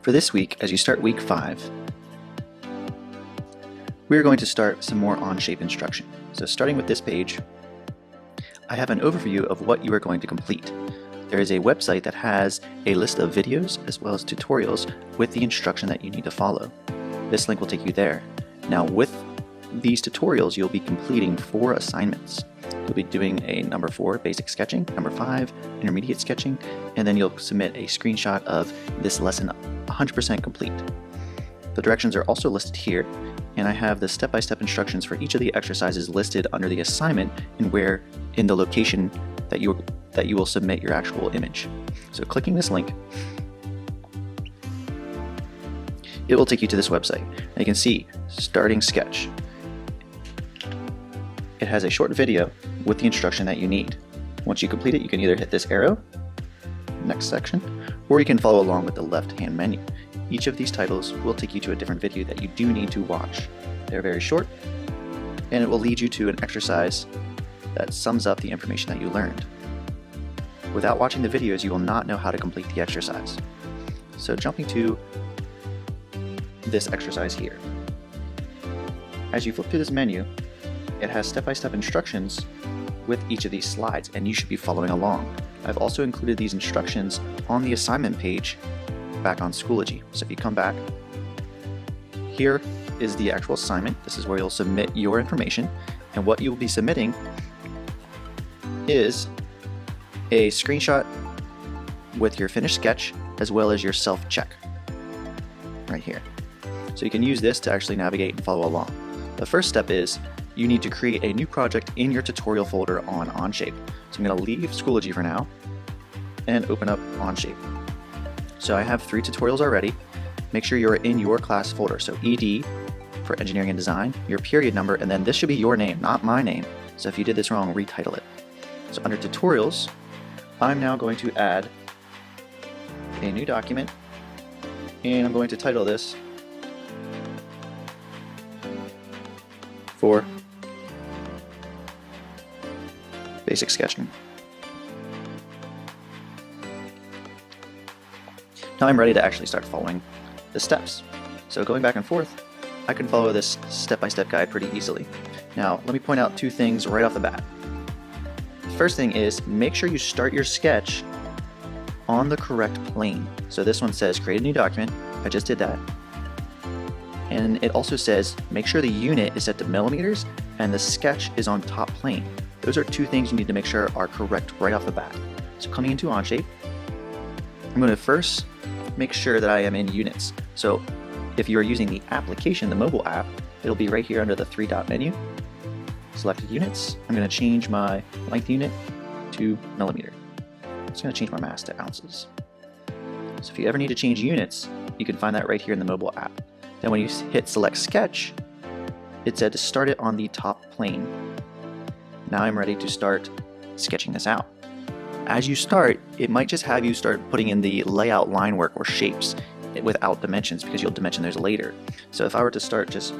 For this week, as you start week 5, we're going to start some more Onshape instruction. So starting with this page, I have an overview of what you are going to complete. There is a website that has a list of videos as well as tutorials with the instruction that you need to follow. This link will take you there. Now with these tutorials, you'll be completing 4 assignments. You'll be doing a number 4 basic sketching, number 5 intermediate sketching, and then you'll submit a screenshot of this lesson 100% complete. The directions are also listed here, and I have the step-by-step instructions for each of the exercises listed under the assignment and where in the location that you will submit your actual image. So clicking this link, it will take you to this website. And you can see starting sketch. It has a short video with the instruction that you need. Once you complete it, you can either hit this arrow, next section, or you can follow along with the left-hand menu. Each of these titles will take you to a different video that you do need to watch. They're very short, and it will lead you to an exercise that sums up the information that you learned. Without watching the videos, you will not know how to complete the exercise. So jumping to this exercise here. As you flip through this menu, it has step-by-step instructions with each of these slides, and you should be following along. I've also included these instructions on the assignment page back on Schoology. So if you come back, here is the actual assignment. This is where you'll submit your information, and what you will be submitting is a screenshot with your finished sketch as well as your self-check right here. So you can use this to actually navigate and follow along. The first step is you need to create a new project in your tutorial folder on Onshape. So I'm going to leave Schoology for now and open up Onshape. So I have 3 tutorials already. Make sure you're in your class folder. So ED for engineering and design, your period number, and then this should be your name, not my name. So if you did this wrong, retitle it. So under tutorials, I'm now going to add a new document, and I'm going to title this for basic sketching. Now I'm ready to actually start following the steps. So going back and forth, I can follow this step-by-step guide pretty easily. Now let me point out 2 things right off the bat. The first thing is make sure you start your sketch on the correct plane. So this one says create a new document. I just did that. And it also says make sure the unit is set to millimeters and the sketch is on top plane. Those are 2 things you need to make sure are correct right off the bat. So coming into Onshape, I'm going to first make sure that I am in units. So if you are using the application, the mobile app, it'll be right here under the 3-dot menu. Selected units. I'm going to change my length unit to millimeter. I'm just going to change my mass to ounces. So if you ever need to change units, you can find that right here in the mobile app. Then when you hit select sketch, it said to start it on the top plane. Now I'm ready to start sketching this out. As you start, it might just have you start putting in the layout line work or shapes without dimensions because you'll dimension those later. So if I were to start just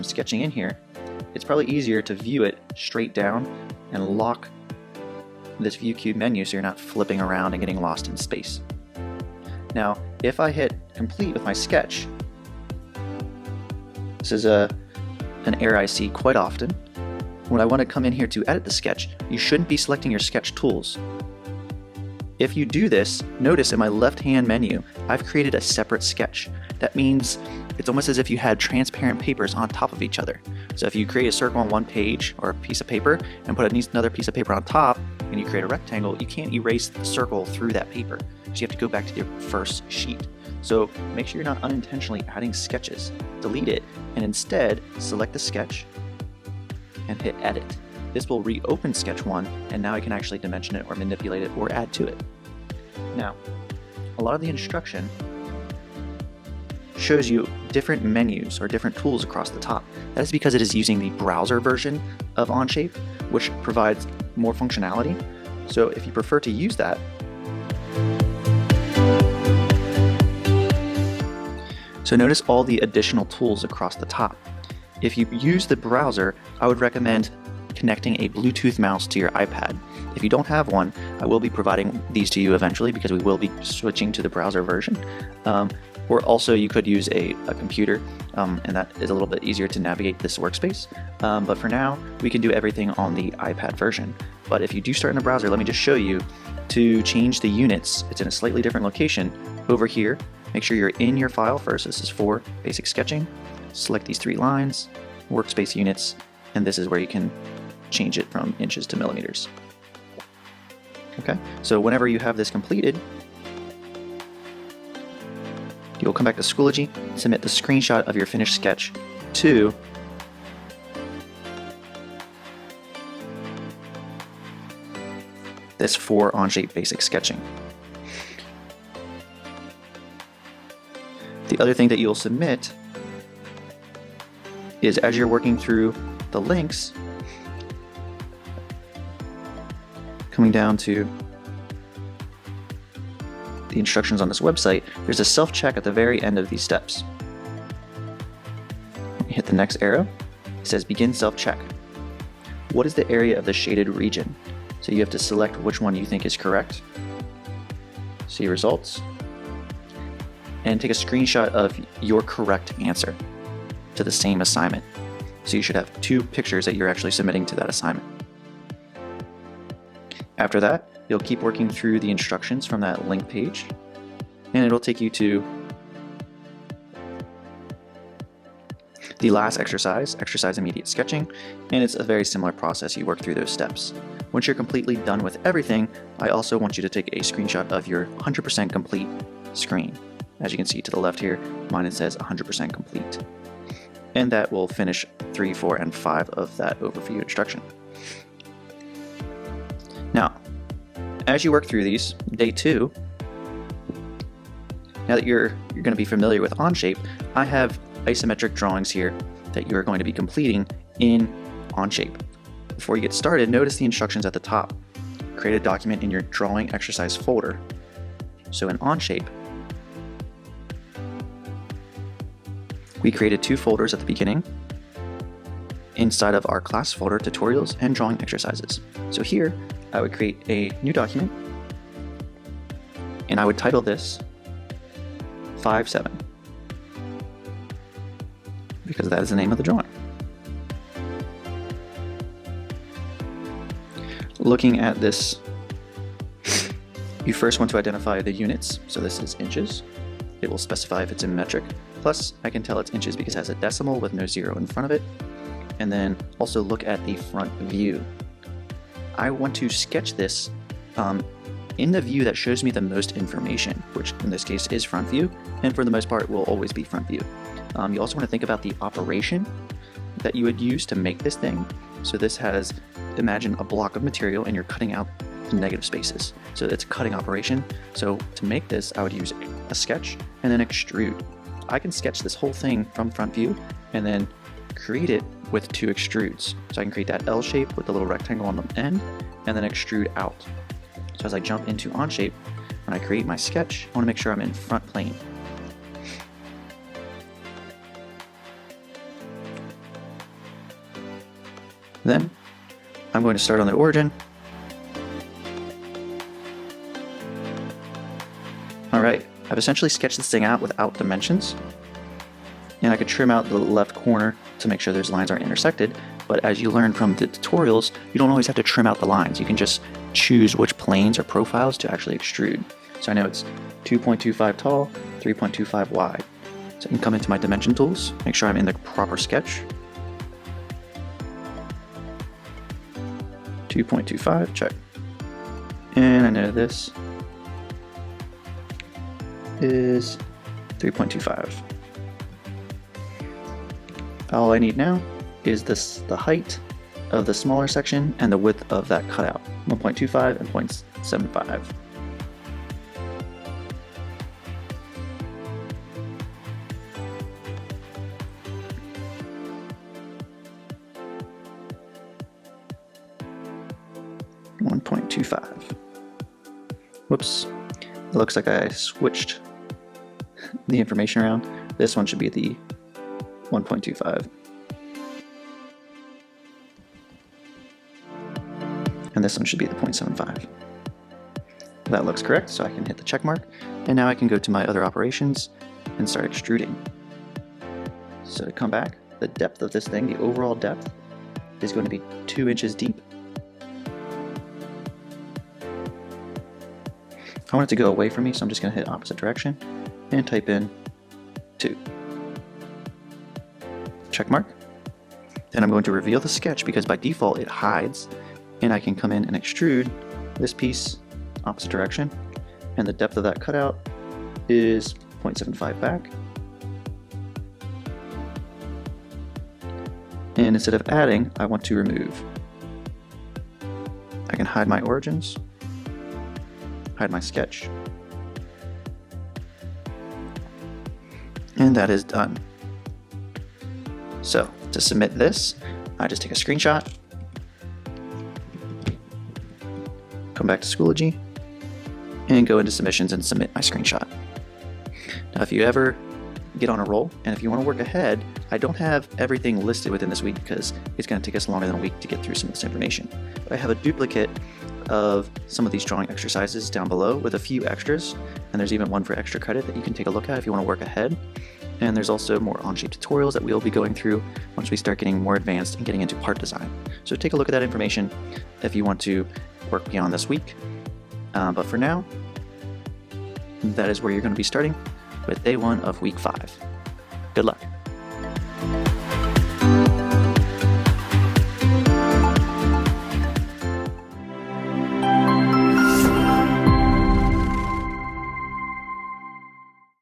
sketching in here, it's probably easier to view it straight down and lock this view cube menu so you're not flipping around and getting lost in space. Now, if I hit complete with my sketch, this is an error I see quite often. When I want to come in here to edit the sketch, you shouldn't be selecting your sketch tools. If you do this, notice in my left-hand menu, I've created a separate sketch. That means it's almost as if you had transparent papers on top of each other. So if you create a circle on one page or a piece of paper and put another piece of paper on top and you create a rectangle, you can't erase the circle through that paper. So you have to go back to your first sheet. So make sure you're not unintentionally adding sketches. Delete it and instead select the sketch and hit edit. This will reopen sketch 1 and now I can actually dimension it or manipulate it or add to it. Now, a lot of the instruction shows you different menus or different tools across the top. That is because it is using the browser version of Onshape, which provides more functionality. So if you prefer to use that, so notice all the additional tools across the top. If you use the browser, I would recommend connecting a Bluetooth mouse to your iPad. If you don't have one, I will be providing these to you eventually because we will be switching to the browser version. Or also you could use a computer, and that is a little bit easier to navigate this workspace. But for now, we can do everything on the iPad version. But if you do start in a browser, let me just show you to change the units. It's in a slightly different location over here. Make sure you're in your file first. This is for basic sketching. Select these 3 lines, workspace units, and this is where you can change it from inches to millimeters. Okay, so whenever you have this completed, you'll come back to Schoology, submit the screenshot of your finished sketch to this for Onshape basic sketching. The other thing that you'll submit is, as you're working through the links, coming down to the instructions on this website, there's a self-check at the very end of these steps. Hit the next arrow. It says begin self-check. What is the area of the shaded region? So you have to select which one you think is correct. See results. And take a screenshot of your correct answer to the same assignment. So you should have 2 pictures that you're actually submitting to that assignment. After that, you'll keep working through the instructions from that link page, and it'll take you to the last exercise, exercise immediate sketching, and it's a very similar process. You work through those steps. Once you're completely done with everything, I also want you to take a screenshot of your 100% complete screen. As you can see to the left here, mine it says 100% complete. And that will finish 3, 4, and 5 of that overview instruction. Now, as you work through these, day 2, now that you're going to be familiar with Onshape, I have isometric drawings here that you're going to be completing in Onshape. Before you get started, notice the instructions at the top. Create a document in your drawing exercise folder. So in Onshape, we created 2 folders at the beginning inside of our class folder, tutorials and drawing exercises. So here, I would create a new document, and I would title this 5-7, because that is the name of the drawing. Looking at this, you first want to identify the units. So this is inches. It will specify if it's in metric. Plus, I can tell it's inches because it has a decimal with no 0 in front of it. And then also look at the front view. I want to sketch this in the view that shows me the most information, which in this case is front view, and for the most part will always be front view. You also want to think about the operation that you would use to make this thing. So this has, imagine a block of material and you're cutting out the negative spaces. So it's a cutting operation. So to make this, I would use a sketch and then extrude. I can sketch this whole thing from front view and then create it with 2 extrudes. So I can create that L shape with the little rectangle on the end and then extrude out. So as I jump into Onshape, when I create my sketch, I want to make sure I'm in front plane. Then I'm going to start on the origin. Alright, I've essentially sketched this thing out without dimensions. And I could trim out the left corner to make sure those lines aren't intersected, but as you learn from the tutorials, you don't always have to trim out the lines. You can just choose which planes or profiles to actually extrude. So I know it's 2.25 tall, 3.25 wide. So I can come into my dimension tools, make sure I'm in the proper sketch. 2.25, check. And I know this is 3.25. All I need now is the height of the smaller section and the width of that cutout, 1.25 and 0.75. Whoops, it looks like I switched the information around. This one should be the 1.25. And this one should be the 0.75. That looks correct, so I can hit the check mark. And now I can go to my other operations and start extruding. So to come back, the depth of this thing, the overall depth, is going to be 2 inches deep. I want it to go away from me, so I'm just going to hit opposite direction and type in 2. Check mark. Then I'm going to reveal the sketch because by default it hides, and I can come in and extrude this piece opposite direction, and the depth of that cutout is 0.75 back. And instead of adding, I want to remove. I can hide my origins, hide my sketch, and that is done. So to submit this, I just take a screenshot, come back to Schoology, and go into submissions and submit my screenshot. Now if you ever get on a roll, and if you want to work ahead, I don't have everything listed within this week because it's going to take us longer than a week to get through some of this information. But I have a duplicate of some of these drawing exercises down below with a few extras, and there's even one for extra credit that you can take a look at if you want to work ahead. And there's also more Onshape tutorials that we'll be going through once we start getting more advanced and getting into part design. So take a look at that information if you want to work beyond this week. But for now, that is where you're going to be starting with day 1 of week 5. Good luck.